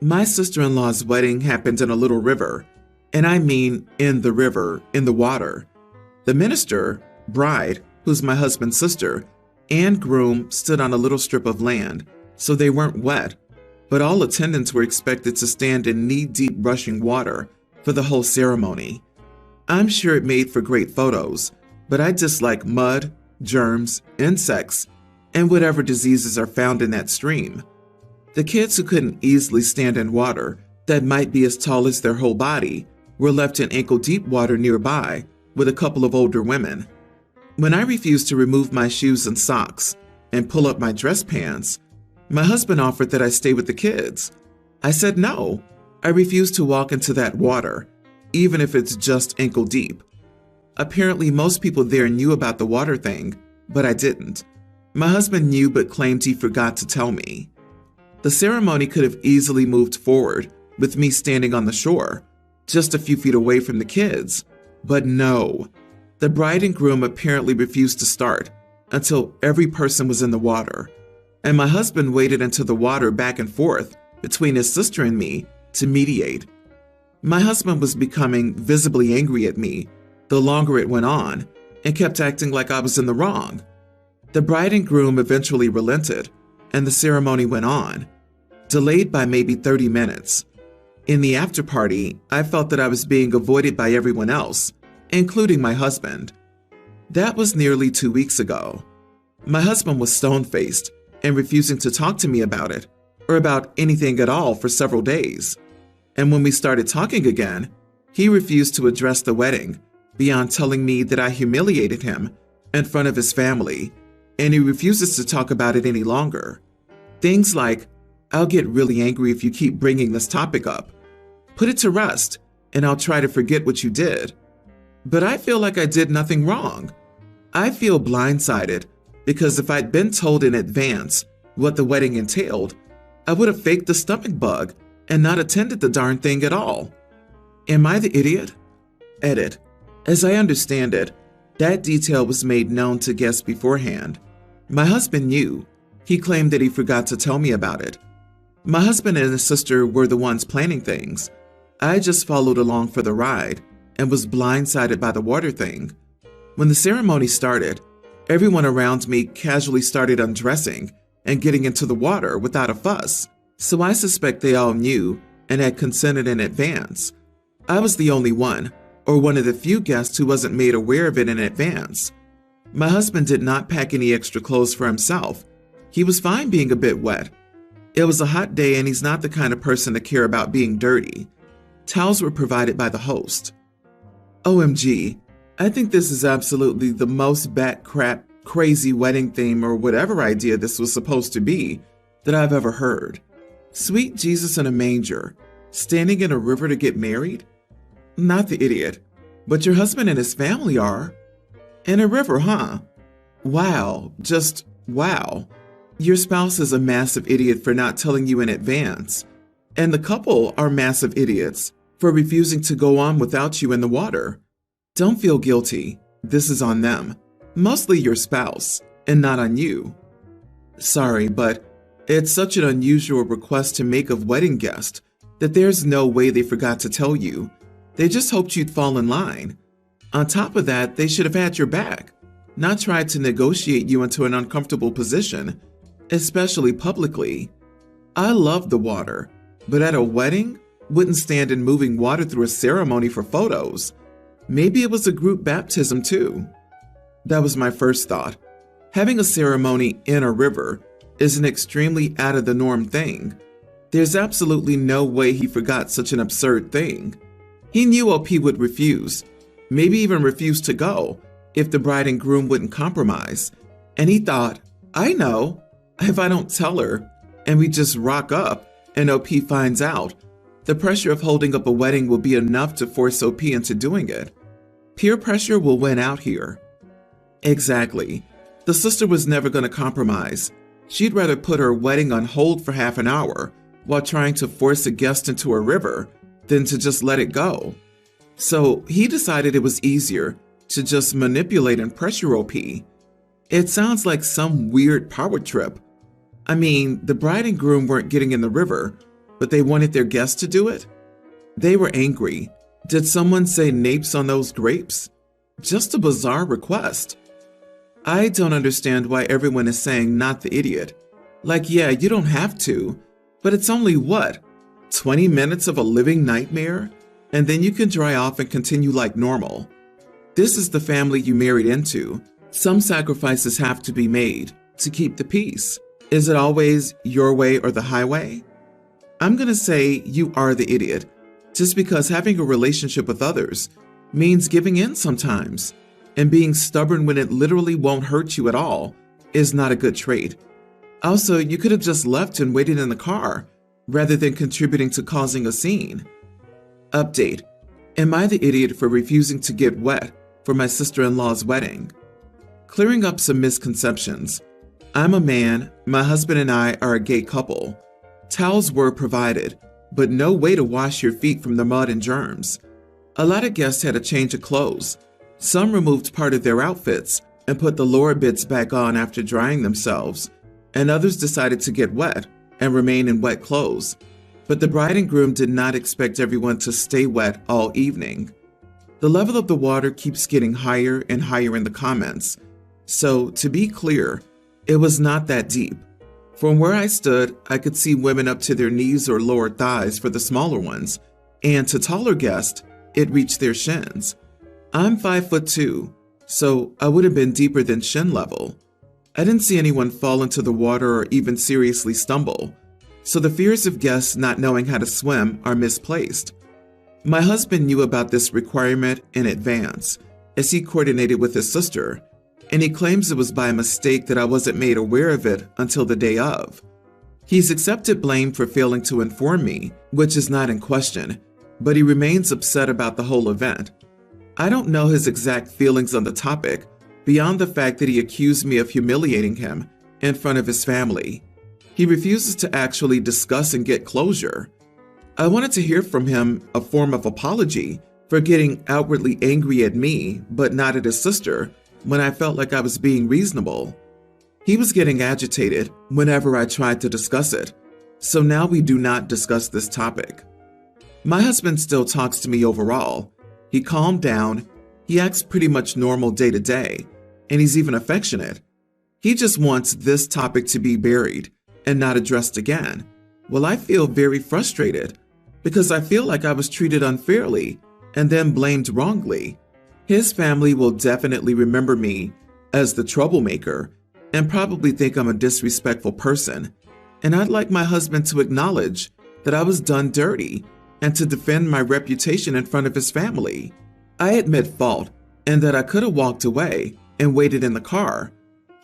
My sister-in-law's wedding happened in a little river, and I mean in the river, in the water. The minister, bride, who's my husband's sister, and groom stood on a little strip of land, so they weren't wet, but all attendants were expected to stand in knee-deep rushing water for the whole ceremony. I'm sure it made for great photos, but I dislike mud, germs, insects, and whatever diseases are found in that stream. The kids who couldn't easily stand in water that might be as tall as their whole body were left in ankle-deep water nearby with a couple of older women. When I refused to remove my shoes and socks and pull up my dress pants, my husband offered that I stay with the kids. I said no. I refused to walk into that water, even if it's just ankle deep. Apparently, most people there knew about the water thing, but I didn't. My husband knew but claimed he forgot to tell me. The ceremony could have easily moved forward with me standing on the shore, just a few feet away from the kids, but no. The bride and groom apparently refused to start until every person was in the water, and my husband waded into the water back and forth between his sister and me to mediate. My husband was becoming visibly angry at me the longer it went on and kept acting like I was in the wrong. The bride and groom eventually relented, and the ceremony went on, delayed by maybe 30 minutes. In the after party, I felt that I was being avoided by everyone else, including my husband. That was nearly 2 weeks ago. My husband was stone-faced and refusing to talk to me about it, or about anything at all for several days. And when we started talking again, he refused to address the wedding, beyond telling me that I humiliated him in front of his family, and he refuses to talk about it any longer. Things like, "I'll get really angry if you keep bringing this topic up. Put it to rest, and I'll try to forget what you did." But I feel like I did nothing wrong. I feel blindsided because if I'd been told in advance what the wedding entailed, I would have faked the stomach bug and not attended the darn thing at all. Am I the idiot? Edit. As I understand it, that detail was made known to guests beforehand. My husband knew. He claimed that he forgot to tell me about it. My husband and his sister were the ones planning things. I just followed along for the ride and was blindsided by the water thing. When the ceremony started, everyone around me casually started undressing and getting into the water without a fuss, so I suspect they all knew and had consented in advance. I was the only one, or one of the few guests who wasn't made aware of it in advance. My husband did not pack any extra clothes for himself. He was fine being a bit wet. It was a hot day and he's not the kind of person to care about being dirty. Towels were provided by the host. OMG, I think this is absolutely the most bat crap crazy wedding theme or whatever idea this was supposed to be that I've ever heard. Sweet Jesus in a manger, standing in a river to get married? Not the idiot, but your husband and his family are. In a river, huh? Wow, just wow. Your spouse is a massive idiot for not telling you in advance, and the couple are massive idiots for refusing to go on without you in the water. Don't feel guilty. This is on them, mostly your spouse, and not on you. Sorry, but it's such an unusual request to make of wedding guests that there's no way they forgot to tell you. They just hoped you'd fall in line. On top of that, they should have had your back, not tried to negotiate you into an uncomfortable position, especially publicly. I love the water, but at a wedding, wouldn't stand in moving water through a ceremony for photos. Maybe it was a group baptism too. That was my first thought. Having a ceremony in a river is an extremely out of the norm thing. There's absolutely no way he forgot such an absurd thing. He knew OP would refuse, maybe even refuse to go, if the bride and groom wouldn't compromise. And he thought, I know, if I don't tell her, and we just rock up, and OP finds out, the pressure of holding up a wedding will be enough to force OP into doing it. Peer pressure will win out here. Exactly. The sister was never going to compromise. She'd rather put her wedding on hold for half an hour while trying to force a guest into a river than to just let it go. So he decided it was easier to just manipulate and pressure OP. It sounds like some weird power trip. I mean, the bride and groom weren't getting in the river, but they wanted their guests to do it? They were angry. Did someone say napes on those grapes? Just a bizarre request. I don't understand why everyone is saying not the idiot. Like, yeah, you don't have to, but it's only what? 20 minutes of a living nightmare? And then you can dry off and continue like normal. This is the family you married into. Some sacrifices have to be made to keep the peace. Is it always your way or the highway? I'm gonna say you are the idiot, just because having a relationship with others means giving in sometimes, and being stubborn when it literally won't hurt you at all is not a good trait. Also, you could have just left and waited in the car rather than contributing to causing a scene. Update. Am I the idiot for refusing to get wet for my sister-in-law's wedding? Clearing up some misconceptions. I'm a man, my husband and I are a gay couple. Towels were provided, but no way to wash your feet from the mud and germs. A lot of guests had a change of clothes. Some removed part of their outfits and put the lower bits back on after drying themselves, and others decided to get wet and remain in wet clothes. But the bride and groom did not expect everyone to stay wet all evening. The level of the water keeps getting higher and higher in the comments. So, to be clear, it was not that deep. From where I stood, I could see women up to their knees or lower thighs for the smaller ones, and to taller guests, it reached their shins. I'm 5'2", so I would have been deeper than shin level. I didn't see anyone fall into the water or even seriously stumble, so the fears of guests not knowing how to swim are misplaced. My husband knew about this requirement in advance, as he coordinated with his sister, and he claims it was by mistake that I wasn't made aware of it until the day of. He's accepted blame for failing to inform me, which is not in question, but he remains upset about the whole event. I don't know his exact feelings on the topic, beyond the fact that he accused me of humiliating him in front of his family. He refuses to actually discuss and get closure. I wanted to hear from him a form of apology for getting outwardly angry at me, but not at his sister, when I felt like I was being reasonable. He was getting agitated whenever I tried to discuss it, so now we do not discuss this topic. My husband still talks to me overall. He calmed down, he acts pretty much normal day to day, and he's even affectionate. He just wants this topic to be buried and not addressed again. Well, I feel very frustrated because I feel like I was treated unfairly and then blamed wrongly. His family will definitely remember me as the troublemaker and probably think I'm a disrespectful person. And I'd like my husband to acknowledge that I was done dirty and to defend my reputation in front of his family. I admit fault and that I could have walked away and waited in the car.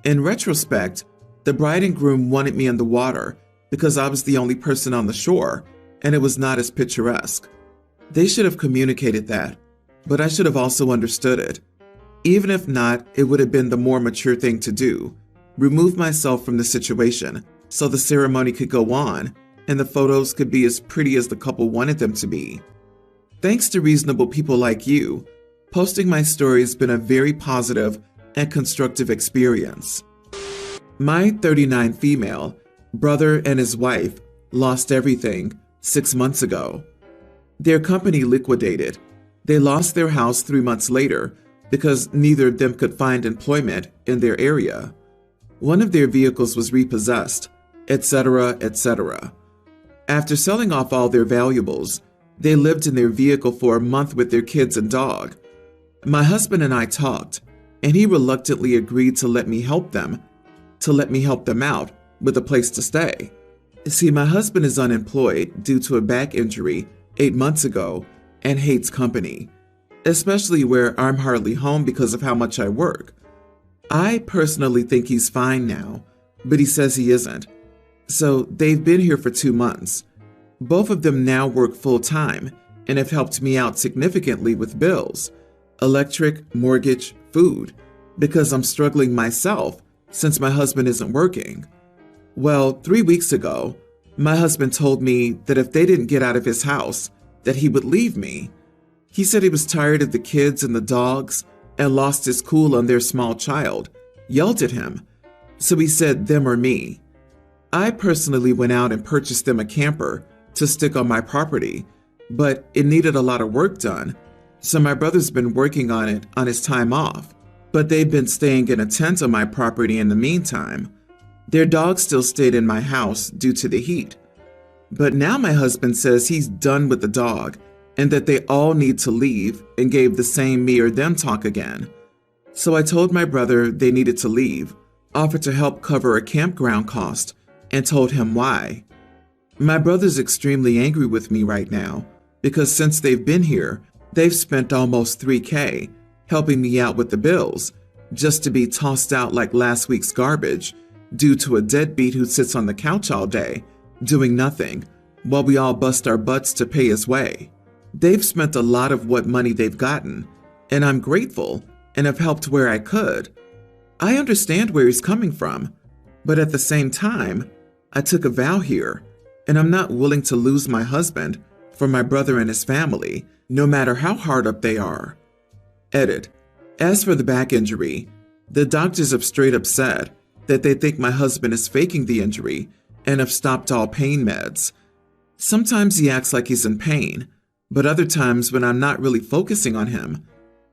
In retrospect, the bride and groom wanted me in the water because I was the only person on the shore and it was not as picturesque. They should have communicated that, but I should have also understood it. Even if not, it would have been the more mature thing to do. Remove myself from the situation so the ceremony could go on and the photos could be as pretty as the couple wanted them to be. Thanks to reasonable people like you, posting my story has been a very positive and constructive experience. My 39 female brother and his wife lost everything 6 months ago. Their company liquidated. They lost their house 3 months later because neither of them could find employment in their area. One of their vehicles was repossessed, etc., etc. After selling off all their valuables, they lived in their vehicle for a month with their kids and dog. My husband and I talked, and he reluctantly agreed to let me help them out with a place to stay. See, my husband is unemployed due to a back injury 8 months ago and hates company, especially where I'm hardly home because of how much I work. I personally think he's fine now, but he says he isn't. So they've been here for 2 months. Both of them now work full-time and have helped me out significantly with bills, electric, mortgage, food, because I'm struggling myself since my husband isn't working. Well, 3 weeks ago, my husband told me that if they didn't get out of his house, that he would leave me. He said he was tired of the kids and the dogs and lost his cool on their small child, yelled at him. So he said them or me. I personally went out and purchased them a camper to stick on my property, but it needed a lot of work done, so my brother's been working on it on his time off, but they've been staying in a tent on my property in the meantime. Their dog still stayed in my house due to the heat. But now my husband says he's done with the dog and that they all need to leave and gave the same me or them talk again. So I told my brother they needed to leave, offered to help cover a campground cost, and told him why. My brother's extremely angry with me right now because since they've been here, they've spent almost $3,000 helping me out with the bills, just to be tossed out like last week's garbage due to a deadbeat who sits on the couch all day, doing nothing, while we all bust our butts to pay his way. They've spent a lot of what money they've gotten, and I'm grateful and have helped where I could. I understand where he's coming from, but at the same time, I took a vow here, and I'm not willing to lose my husband for my brother and his family, no matter how hard up they are. Edit. As for the back injury, the doctors have straight up said that they think my husband is faking the injury and have stopped all pain meds. Sometimes he acts like he's in pain, but other times when I'm not really focusing on him,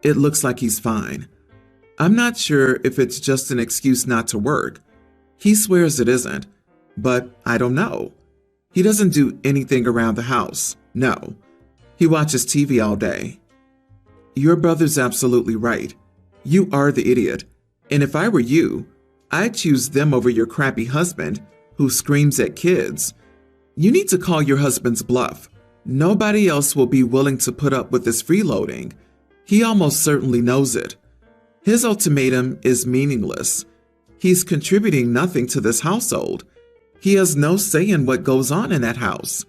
it looks like he's fine. I'm not sure if it's just an excuse not to work. He swears it isn't, but I don't know. He doesn't do anything around the house, no. He watches TV all day. Your brother's absolutely right. You are the idiot, and if I were you, I'd choose them over your crappy husband who screams at kids. You need to call your husband's bluff. Nobody else will be willing to put up with this freeloading. He almost certainly knows it. His ultimatum is meaningless. He's contributing nothing to this household. He has no say in what goes on in that house.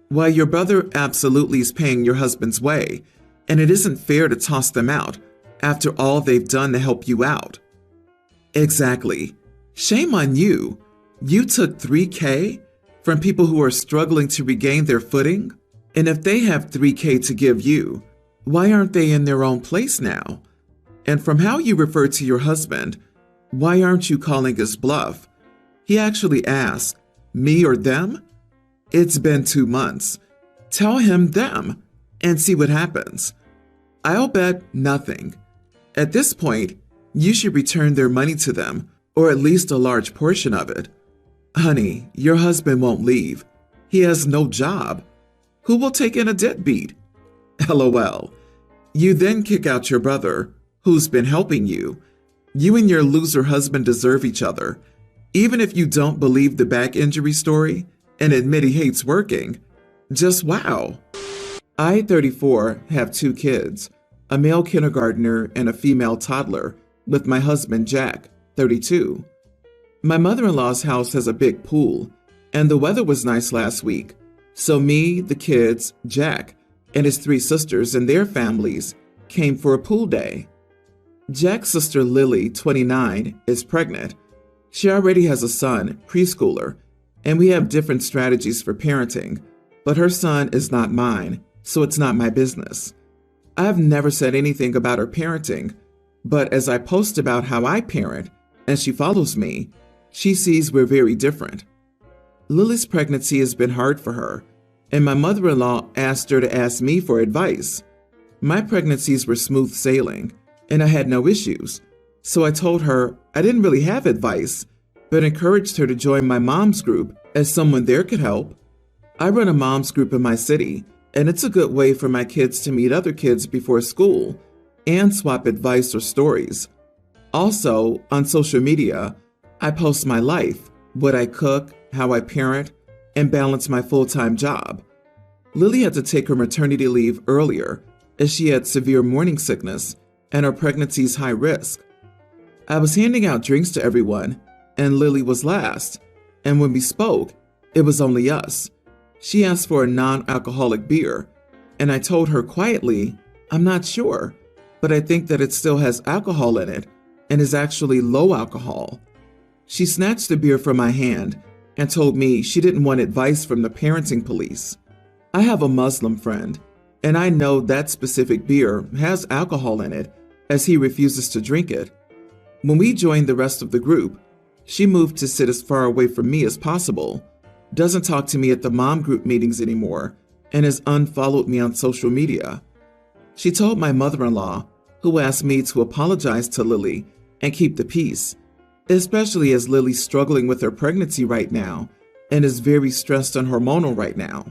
While your brother absolutely is paying your husband's way, and it isn't fair to toss them out after all they've done to help you out. Exactly. Shame on you. You took $3,000 from people who are struggling to regain their footing? And if they have $3,000 to give you, why aren't they in their own place now? And from how you refer to your husband, why aren't you calling his bluff? He actually asked, me or them? It's been 2 months. Tell him them and see what happens. I'll bet nothing. At this point, you should return their money to them, or at least a large portion of it. Honey, your husband won't leave. He has no job. Who will take in a deadbeat? LOL. You then kick out your brother, who's been helping you. You and your loser husband deserve each other. Even if you don't believe the back injury story and admit he hates working, just wow. I, 34, have 2 kids, a male kindergartner and a female toddler, with my husband, Jack, 32. My mother-in-law's house has a big pool, and the weather was nice last week, so me, the kids, Jack, and his 3 sisters and their families came for a pool day. Jack's sister Lily, 29, is pregnant. She already has a son, preschooler, and we have different strategies for parenting, but her son is not mine, so it's not my business. I've never said anything about her parenting, but as I post about how I parent, and she follows me, she sees we're very different. Lily's pregnancy has been hard for her, and my mother-in-law asked her to ask me for advice. My pregnancies were smooth sailing, and I had no issues, so I told her I didn't really have advice, but encouraged her to join my mom's group as someone there could help. I run a mom's group in my city, and it's a good way for my kids to meet other kids before school and swap advice or stories. Also, on social media, I post my life, what I cook, how I parent, and balance my full-time job. Lily had to take her maternity leave earlier as she had severe morning sickness and her pregnancy's high risk. I was handing out drinks to everyone, and Lily was last, and when we spoke, it was only us. She asked for a non-alcoholic beer, and I told her quietly, I'm not sure, but I think that it still has alcohol in it and is actually low alcohol. She snatched the beer from my hand and told me she didn't want advice from the parenting police. I have a Muslim friend, and I know that specific beer has alcohol in it as he refuses to drink it. When we joined the rest of the group, she moved to sit as far away from me as possible. doesn't talk to me at the mom group meetings anymore, and has unfollowed me on social media. She told my mother-in-law, who asked me to apologize to Lily and keep the peace, especially as Lily's struggling with her pregnancy right now and is very stressed and hormonal right now.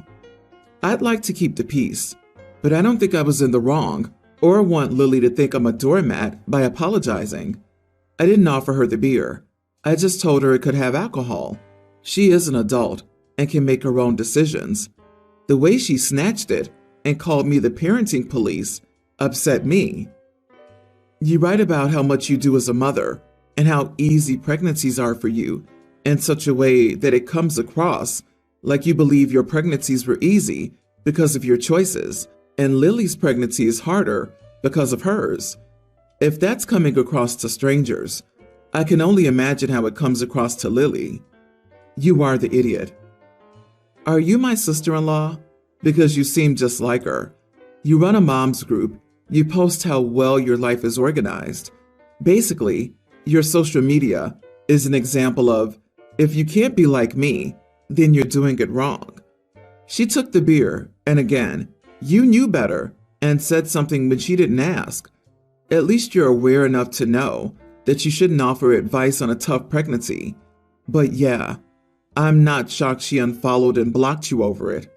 I'd like to keep the peace, but I don't think I was in the wrong or want Lily to think I'm a doormat by apologizing. I didn't offer her the beer. I just told her it could have alcohol. She is an adult and can make her own decisions. The way she snatched it and called me the parenting police upset me. You write about how much you do as a mother and how easy pregnancies are for you in such a way that it comes across like you believe your pregnancies were easy because of your choices, and Lily's pregnancy is harder because of hers. If that's coming across to strangers, I can only imagine how it comes across to Lily. You are the idiot. Are you my sister-in-law? Because you seem just like her. You run a mom's group. You post how well your life is organized. Basically, your social media is an example of, if you can't be like me, then you're doing it wrong. She took the beer, and again, you knew better and said something when she didn't ask. At least you're aware enough to know that you shouldn't offer advice on a tough pregnancy. But yeah, I'm not shocked she unfollowed and blocked you over it.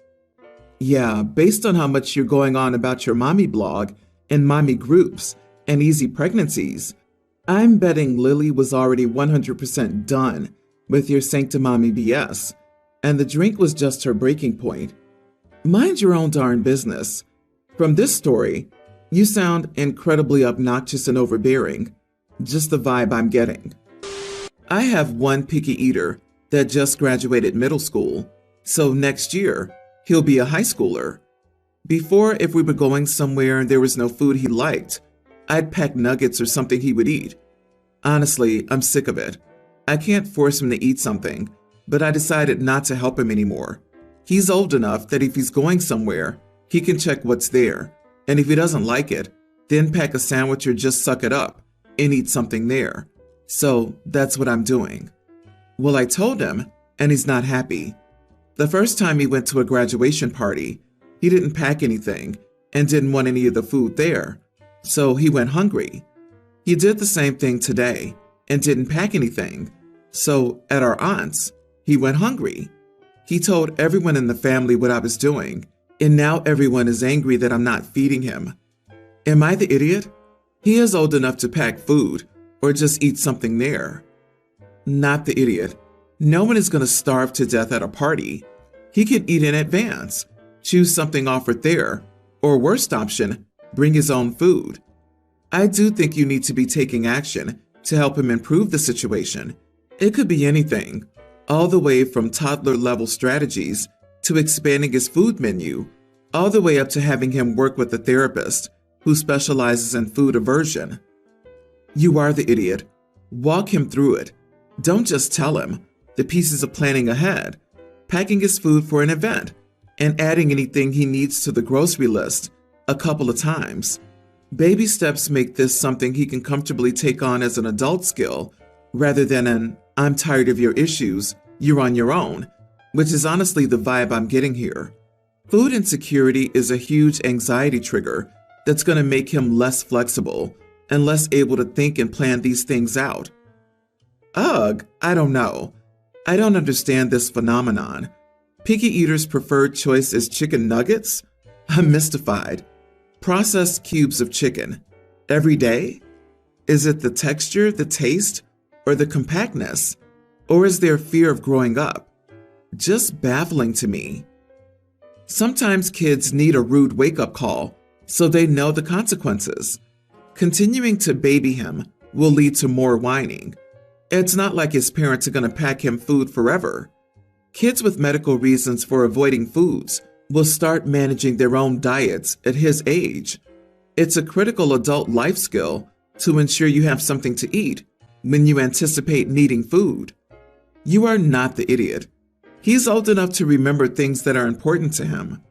Yeah, based on how much you're going on about your mommy blog and mommy groups and easy pregnancies, I'm betting Lily was already 100% done with your sanctimommy BS, and the drink was just her breaking point. Mind your own darn business. From this story, you sound incredibly obnoxious and overbearing. Just the vibe I'm getting. I have one picky eater that just graduated middle school, so next year, he'll be a high schooler. Before, if we were going somewhere and there was no food he liked, I'd pack nuggets or something he would eat. Honestly, I'm sick of it. I can't force him to eat something, but I decided not to help him anymore. He's old enough that if he's going somewhere, he can check what's there, and if he doesn't like it, then pack a sandwich or just suck it up and eat something there. So that's what I'm doing. Well, I told him, and he's not happy. The first time he went to a graduation party, he didn't pack anything and didn't want any of the food there, so he went hungry. He did the same thing today and didn't pack anything, so at our aunt's, he went hungry. He told everyone in the family what I was doing, and now everyone is angry that I'm not feeding him. Am I the idiot? He is old enough to pack food or just eat something there. Not the idiot. No one is going to starve to death at a party. He can eat in advance, choose something offered there, or worst option, bring his own food. I do think you need to be taking action to help him improve the situation. It could be anything, all the way from toddler-level strategies to expanding his food menu, all the way up to having him work with a therapist who specializes in food aversion. You are the idiot. Walk him through it. Don't just tell him the pieces of planning ahead, packing his food for an event, and adding anything he needs to the grocery list a couple of times. Baby steps make this something he can comfortably take on as an adult skill, rather than an "I'm tired of your issues, you're on your own," which is honestly the vibe I'm getting here. Food insecurity is a huge anxiety trigger that's going to make him less flexible and less able to think and plan these things out. Ugh, I don't know. I don't understand this phenomenon. Picky eaters' preferred choice is chicken nuggets? I'm mystified. Processed cubes of chicken. Every day? Is it the texture, the taste, or the compactness? Or is there fear of growing up? Just baffling to me. Sometimes kids need a rude wake-up call so they know the consequences. Continuing to baby him will lead to more whining. It's not like his parents are going to pack him food forever. Kids with medical reasons for avoiding foods will start managing their own diets at his age. It's a critical adult life skill to ensure you have something to eat when you anticipate needing food. You are not the idiot. He's old enough to remember things that are important to him.